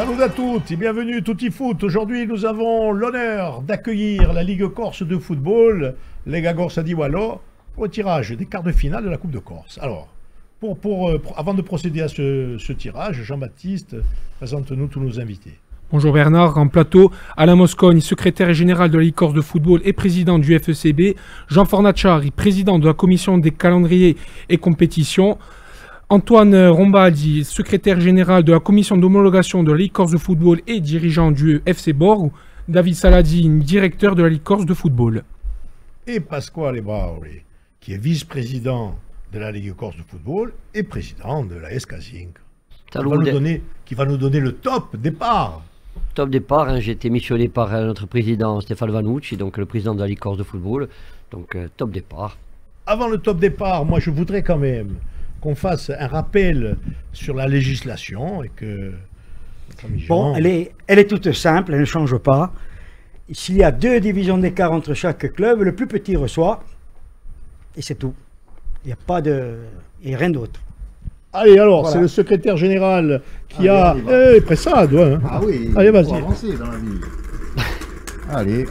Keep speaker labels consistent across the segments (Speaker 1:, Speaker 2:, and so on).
Speaker 1: Salut à toutes et bienvenue Tutti Foot. Aujourd'hui, nous avons l'honneur d'accueillir la Ligue Corse de football, Lega Corsa di Wallo, au tirage des quarts de finale de la Coupe de Corse. Alors, avant de procéder à ce tirage, Jean-Baptiste, présente-nous tous nos invités.
Speaker 2: Bonjour Bernard, en plateau, Alain Moscogne, secrétaire général de la Ligue Corse de football et président du FECB, Jean Fornaciari, président de la commission des calendriers et compétitions, Antoine Rombaldi, secrétaire général de la commission d'homologation de la Ligue Corse de football et dirigeant du FC Borg, David Saladin, directeur de la Ligue Corse de football.
Speaker 1: Et Pasquale Brauli, qui est vice-président de la Ligue Corse de football et président de la SK-Zinc, qui va nous donner le top départ.
Speaker 3: Top départ, hein, j'ai été missionné par notre président Stéphane Vanucci, donc le président de la Ligue Corse de football, donc top départ.
Speaker 1: Avant le top départ, moi je voudrais quand même qu'on fasse un rappel sur la législation et que...
Speaker 4: Bon, elle est toute simple, elle ne change pas. S'il y a 2 divisions d'écart entre chaque club, le plus petit reçoit, et c'est tout. Il n'y a pas de... et rien d'autre.
Speaker 1: Allez, alors, voilà. C'est le secrétaire général qui a... pressade, ouais. Hein.
Speaker 5: Ah oui,
Speaker 1: allez, vas-y.
Speaker 5: Avancer dans la vie. Allez.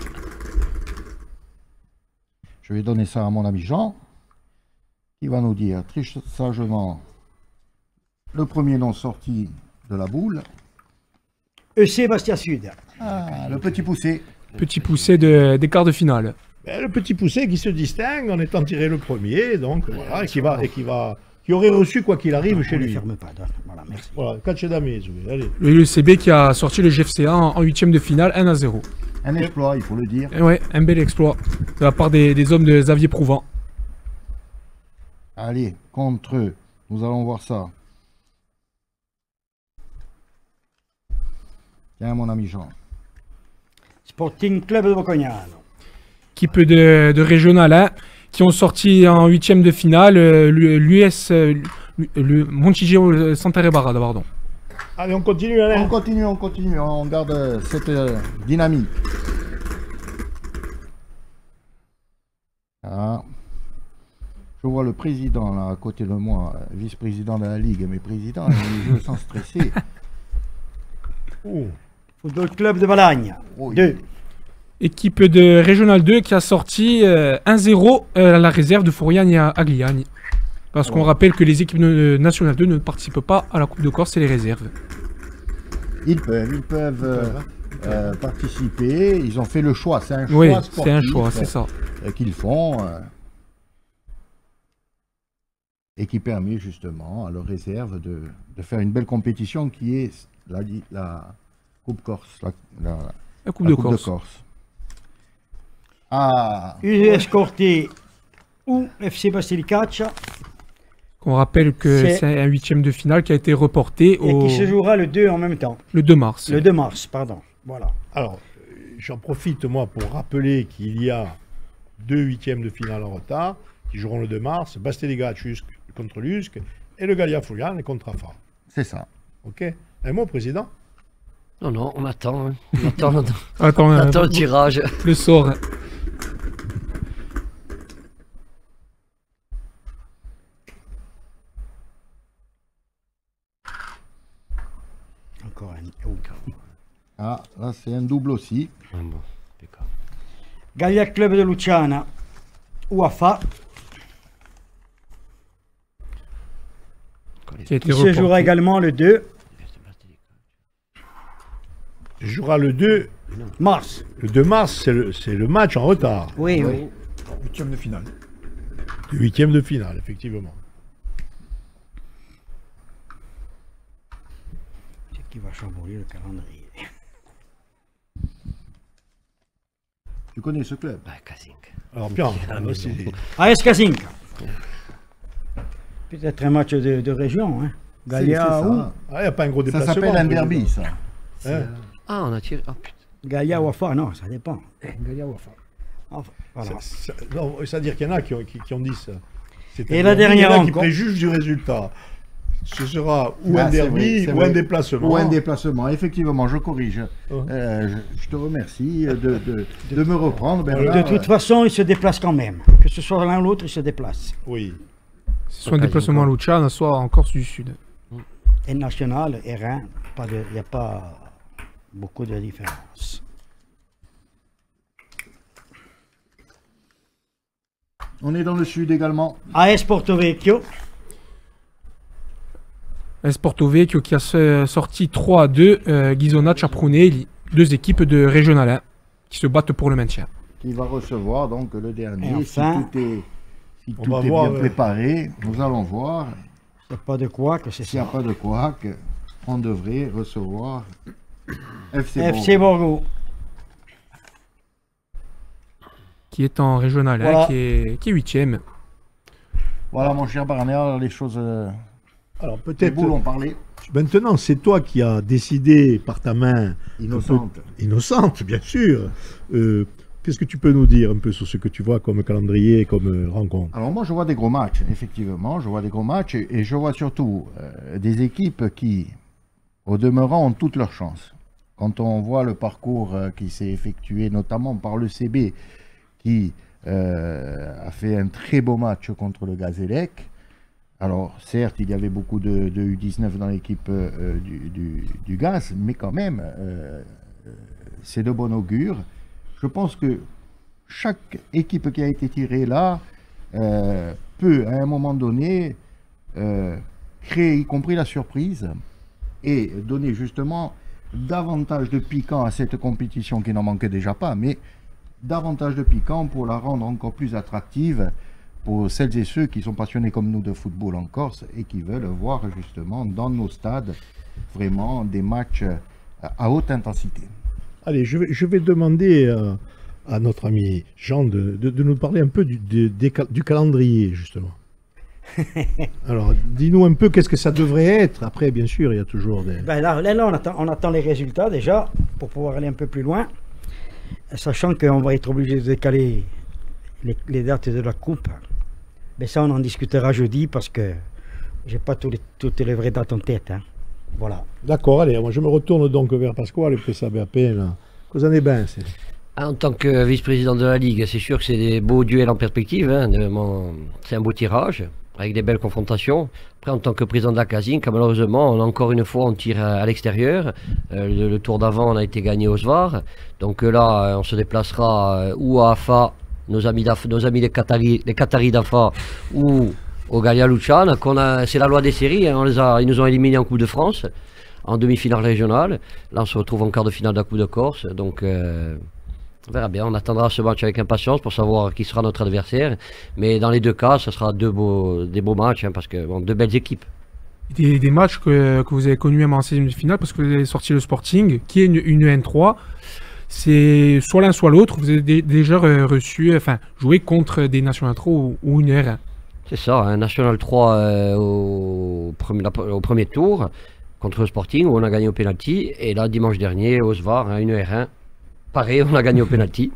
Speaker 5: Je vais donner ça à mon ami Jean, qui va nous dire très sagement le premier nom sorti de la boule.
Speaker 4: EC Bastia Sud.
Speaker 5: Ah, le petit poussé.
Speaker 2: Petit poussé des quarts de finale.
Speaker 1: Ben, le petit poussé qui se distingue en étant tiré le premier, donc voilà, qui aurait reçu quoi qu'il arrive chez lui.
Speaker 4: Ne ferme pas, voilà, merci.
Speaker 1: Voilà, allez.
Speaker 2: Le CB qui a sorti le GFCA en 8e de finale 1-0.
Speaker 5: Un exploit, il faut le dire.
Speaker 2: Ouais, un bel exploit de la part des hommes de Xavier Prouvant.
Speaker 5: Allez, contre eux, nous allons voir ça. Tiens, mon ami Jean.
Speaker 4: Sporting Club de Bocognano.
Speaker 2: Équipe de Régional 1 qui ont sorti en 8e de finale le Montijo Santarebara, pardon.
Speaker 1: Allez, on continue, Alain.
Speaker 5: On continue, on garde cette dynamique. Ah. Je vois le président là à côté de moi, vice-président de la Ligue, mais président, il joue sans stresser.
Speaker 4: Football Club de Balagne, 2.
Speaker 2: Équipe de Régional 2 qui a sorti 1-0 à la réserve de Fouriani à Agliani. Parce qu'on rappelle que les équipes nationales 2 ne participent pas à la Coupe de Corse, c'est les réserves.
Speaker 5: Ils peuvent participer, ils ont fait le choix, c'est un choix
Speaker 2: oui,
Speaker 5: sportif.
Speaker 2: C'est un choix, c'est ça.
Speaker 5: Qu'ils font. Et qui permet justement à leur réserve de faire une belle compétition qui est la Coupe Corse.
Speaker 2: La Coupe de Corse.
Speaker 5: Ah.
Speaker 4: US Corté ou FC Basilicaccia.
Speaker 2: On rappelle que c'est un 8e de finale qui a été reporté
Speaker 4: et qui se jouera le 2 en même temps.
Speaker 2: Le 2 mars.
Speaker 4: Le 2 mars, pardon. Voilà.
Speaker 1: Alors, j'en profite moi pour rappeler qu'il y a 2 8e de finale en retard qui joueront le 2 mars, Basilicaccia contre l'USC et le Gallia Fouliane contre AFA.
Speaker 5: C'est ça.
Speaker 1: Ok. Un mot, président?
Speaker 3: Non, on attend. Hein. On attend le tirage.
Speaker 2: Le sort.
Speaker 4: Encore un.
Speaker 5: Ah, là c'est un double aussi.
Speaker 3: Bon,
Speaker 4: Gallia Club de Luciana ou AFA. Qui se jouera également le 2.
Speaker 1: Il jouera le 2
Speaker 4: mars.
Speaker 1: Le 2 mars, c'est le match en retard.
Speaker 4: Oui.
Speaker 6: 8e de finale.
Speaker 1: Le 8e de finale, effectivement.
Speaker 4: C'est qui va chambouler le calendrier.
Speaker 5: Tu connais ce club?
Speaker 3: Kazink.
Speaker 1: Alors bien,
Speaker 4: AS Zinc. Peut-être un match de région, hein. Gallia ou...
Speaker 1: il n'y a pas un gros déplacement.
Speaker 5: Ça s'appelle un derby, ça.
Speaker 3: Ah, on a tiré... Oh, putain.
Speaker 4: Gallia ou AFA, non, ça dépend. Gallia ou AFA. Enfin, voilà.
Speaker 1: C'est-à-dire qu'il y en a qui ont dit ça.
Speaker 4: Et la dernière
Speaker 1: rencontre... qui préjugent du résultat. Ce sera ou un derby ou un déplacement.
Speaker 5: Ou un déplacement, effectivement, je corrige. Je te remercie de me reprendre.
Speaker 4: De toute façon, il se déplace quand même. Que ce soit l'un ou l'autre, il se déplace.
Speaker 1: Oui.
Speaker 2: Soit un déplacement à Luciana, soit en Corse du Sud.
Speaker 4: et national et Rhin, il n'y a pas beaucoup de différence.
Speaker 5: On est dans le sud également.
Speaker 4: AS Porto Vecchio.
Speaker 2: AS Porto Vecchio qui a sorti 3-2 Ghisona Ciaprunelli, 2 équipes de Régional 1 qui se battent pour le maintien.
Speaker 5: Qui va recevoir donc le dernier.
Speaker 4: Et enfin,
Speaker 5: si tout est bien préparé, nous allons voir.
Speaker 4: Il n'y a pas de quoi que c'est ça.
Speaker 5: S'il n'y a pas de quoi, on devrait recevoir
Speaker 4: FC Borgo.
Speaker 2: Qui est en Régional 1,
Speaker 4: voilà.
Speaker 2: qui est 8e.
Speaker 5: Voilà mon cher Barnard, les choses...
Speaker 1: Alors peut-être...
Speaker 5: Vous l'en parlez.
Speaker 1: Maintenant, c'est toi qui as décidé par ta main...
Speaker 5: Innocente.
Speaker 1: Innocente, bien sûr. Qu'est-ce que tu peux nous dire un peu sur ce que tu vois comme calendrier, comme rencontre?
Speaker 5: Alors moi je vois des gros matchs, effectivement, je vois des gros matchs et je vois surtout des équipes qui, au demeurant, ont toutes leurs chances. Quand on voit le parcours qui s'est effectué notamment par le CB, qui a fait un très beau match contre le Gazélec. Alors certes, il y avait beaucoup de U19 dans l'équipe du Gaz, mais quand même, c'est de bon augure. Je pense que chaque équipe qui a été tirée là peut, à un moment donné, créer, y compris la surprise, et donner justement davantage de piquant à cette compétition qui n'en manquait déjà pas, mais davantage de piquant pour la rendre encore plus attractive pour celles et ceux qui sont passionnés comme nous de football en Corse et qui veulent voir justement dans nos stades vraiment des matchs à haute intensité.
Speaker 1: Allez, je vais demander à notre ami Jean de nous parler un peu du calendrier, justement. Alors, dis-nous un peu qu'est-ce que ça devrait être. Après, bien sûr, il y a toujours des...
Speaker 4: Ben là, on attend les résultats déjà pour pouvoir aller un peu plus loin, sachant qu'on va être obligé de décaler les dates de la coupe. Mais ça, on en discutera jeudi parce que j'ai pas toutes les vraies dates en tête. Hein. Voilà.
Speaker 1: D'accord, allez, moi je me retourne donc vers Pasquale, per sapere appena cosa ne pensi.
Speaker 3: En tant que vice-président de la Ligue, c'est sûr que c'est des beaux duels en perspective. Hein, c'est un beau tirage, avec des belles confrontations. Après, en tant que président de la Casine, malheureusement, encore une fois, on tire à l'extérieur. Le tour d'avant, on a été gagné au Svar. Donc là, on se déplacera ou à Afa, nos amis les Qataris d'Afa, ou au Gallia Luciane. C'est la loi des séries. Hein, ils nous ont éliminés en Coupe de France, en demi-finale régionale. Là, on se retrouve en quart de finale de la Coupe de Corse. Donc... on verra bien, on attendra ce match avec impatience pour savoir qui sera notre adversaire. Mais dans les deux cas, ce sera des beaux matchs, hein, parce que bon, deux belles équipes.
Speaker 2: Des matchs que vous avez connus même en 16e de finale, parce que vous avez sorti le Sporting, qui est une N3. C'est soit l'un soit l'autre. Vous avez déjà joué contre des National 3 ou une R1.
Speaker 3: C'est ça, un National 3 au premier tour contre le Sporting, où on a gagné au pénalty. Et là, dimanche dernier, au Svar, une R1. Pareil, on a gagné au pénalty.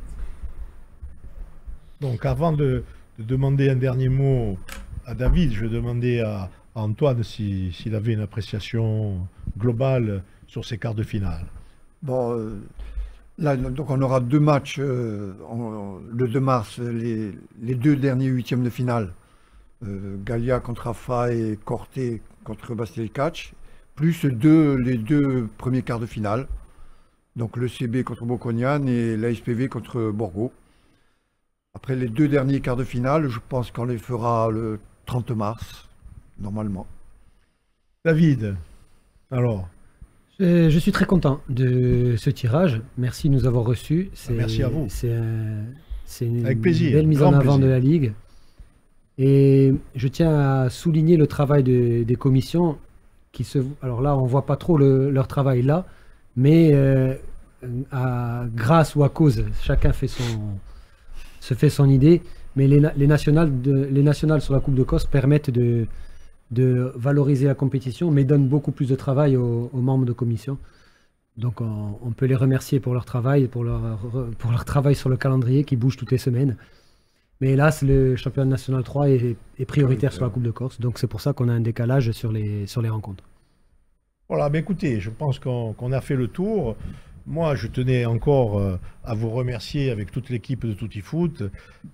Speaker 1: Donc avant de demander un dernier mot à David, je vais demander à Antoine s'il avait une appréciation globale sur ces quarts de finale.
Speaker 6: Bon, là, donc on aura deux matchs le 2 mars, les deux derniers huitièmes de finale. Gallia contre Afa et Corté contre Bastel-Catch, plus les deux premiers quarts de finale. Donc le CB contre Bocconian et l'ASPV contre Borgo. Après les deux derniers quarts de finale, je pense qu'on les fera le 30 mars, normalement.
Speaker 1: David, alors?
Speaker 7: Je suis très content de ce tirage. Merci de nous avoir reçus.
Speaker 1: Merci à vous.
Speaker 7: C'est une
Speaker 1: Avec plaisir,
Speaker 7: belle mise en avant de la Ligue. Et je tiens à souligner le travail des commissions. Alors là, on ne voit pas trop leur travail là. Mais grâce ou à cause, chacun se fait son idée. Mais les nationales sur la Coupe de Corse permettent de valoriser la compétition, mais donnent beaucoup plus de travail aux membres de commission. Donc on peut les remercier pour leur travail, pour leur travail sur le calendrier qui bouge toutes les semaines. Mais hélas, le championnat national 3 est prioritaire sur la Coupe de Corse. Donc c'est pour ça qu'on a un décalage sur les rencontres.
Speaker 1: Voilà, mais écoutez, je pense qu'on a fait le tour. Moi, je tenais encore à vous remercier avec toute l'équipe de Tutti Foot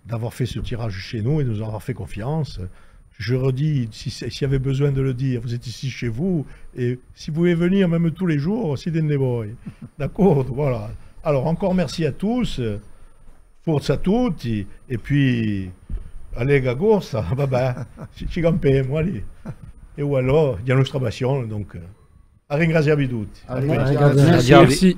Speaker 1: d'avoir fait ce tirage chez nous et de nous avoir fait confiance. je redis, s'il y avait besoin de le dire, vous êtes ici chez vous, et si vous pouvez venir même tous les jours, c'est des boy. D'accord, voilà. Alors encore merci à tous, forza a tutti, et puis, allez Gagorsa, vabbè, ci campiamo, allez. Et voilà, il y a notre passion, donc, a ringraziarvi tutti.
Speaker 5: Allez,
Speaker 2: Merci.
Speaker 3: Merci.